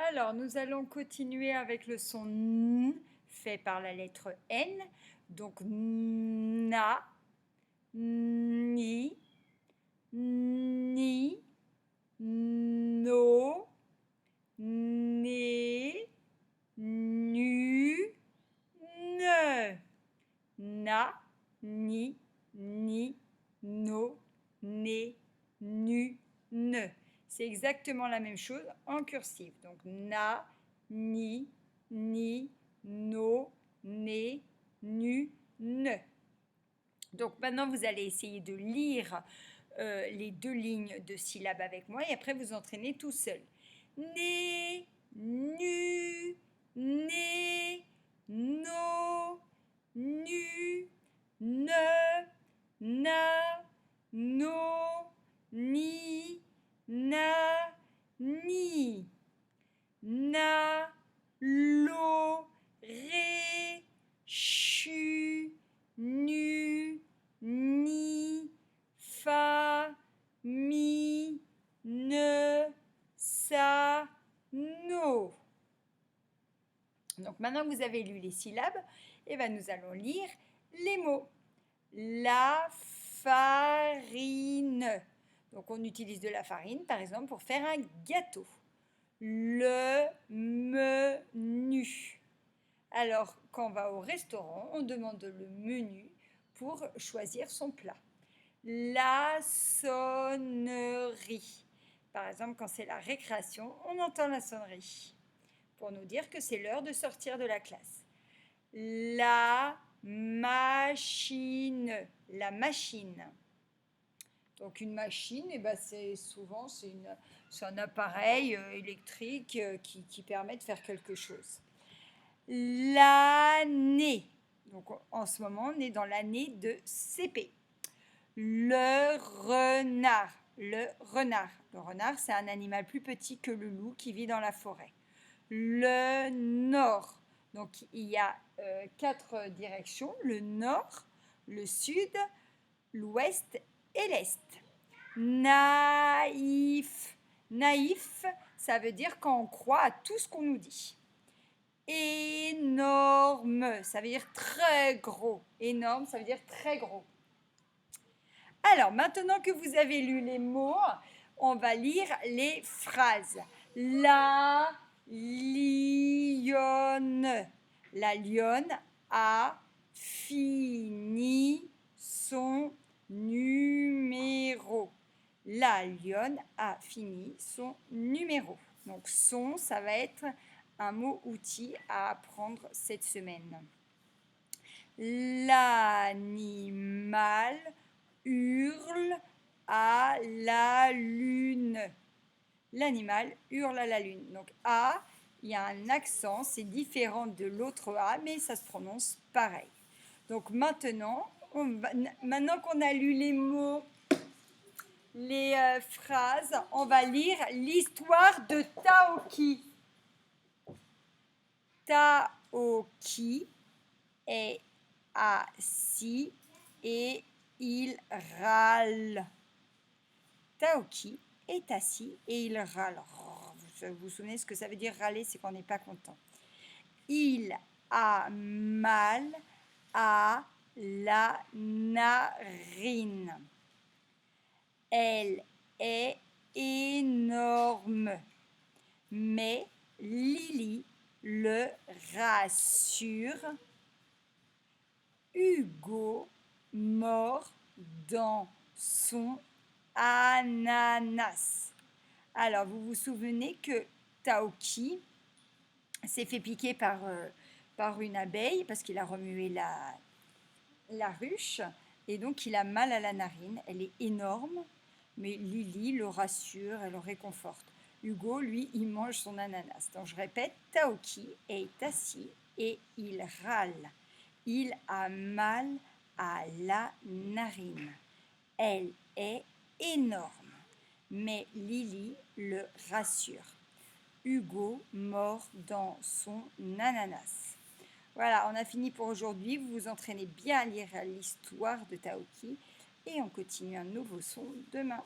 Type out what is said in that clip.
Alors, nous allons continuer avec le son N fait par la lettre N. Donc, na, ni, ni, no, né, nu, ne. Na, ni, no, né, nu, ne. C'est exactement la même chose en cursive. Donc na, ni, no, né, nu, ne. Donc maintenant vous allez essayer de lire les deux lignes de syllabes avec moi et après vous entraînez tout seul. Né, nu, né, no, nu, ne, na, no, ni, na, ni. Na, lo, ré, chu, nu, ni, fa, mi, ne, sa, no. Donc maintenant que vous avez lu les syllabes, nous allons lire les mots. La farine. Donc on utilise de la farine par exemple pour faire un gâteau. Le menu. Alors, quand on va au restaurant, on demande le menu pour choisir son plat. La sonnerie. Par exemple, quand c'est la récréation, on entend la sonnerie pour nous dire que c'est l'heure de sortir de la classe. La machine. La machine. Donc une machine, c'est un appareil électrique qui permet de faire quelque chose. L'année. Donc en ce moment, on est dans l'année de CP. Le renard. Le renard. Le renard, c'est un animal plus petit que le loup qui vit dans la forêt. Le nord. Donc il y a 4 directions. Le nord, le sud, l'ouest et l'est. Naïf. Naïf, ça veut dire quand on croit à tout ce qu'on nous dit. Énorme, ça veut dire très gros. Énorme, ça veut dire très gros. Alors, maintenant que vous avez lu les mots, on va lire les phrases. La lionne. La lionne a fini son numéro. La lionne a fini son numéro. Donc son, ça va être un mot outil à apprendre cette semaine. L'animal hurle à la lune. L'animal hurle à la lune. Donc A, il y a un accent, c'est différent de l'autre A, mais ça se prononce pareil. Donc maintenant qu'on a lu les mots, les phrases, on va lire l'histoire de Taoki. Taoki est assis et il râle. Taoki est assis et il râle. Vous vous souvenez ce que ça veut dire râler, c'est qu'on n'est pas content. Il a mal à la narine. Elle est énorme. Mais Lily le rassure. Hugo mord dans son ananas. Alors, vous vous souvenez que Taoki s'est fait piquer par une abeille parce qu'il a remué la ruche et donc il a mal à la narine. Elle est énorme, mais Lily le rassure, elle le réconforte. Hugo, lui, il mange son ananas. Donc je répète, Taoki est assis et il râle. Il a mal à la narine. Elle est énorme, mais Lily le rassure. Hugo mord dans son ananas. Voilà, on a fini pour aujourd'hui. Vous vous entraînez bien à lire l'histoire de Taoki et on continue un nouveau son demain.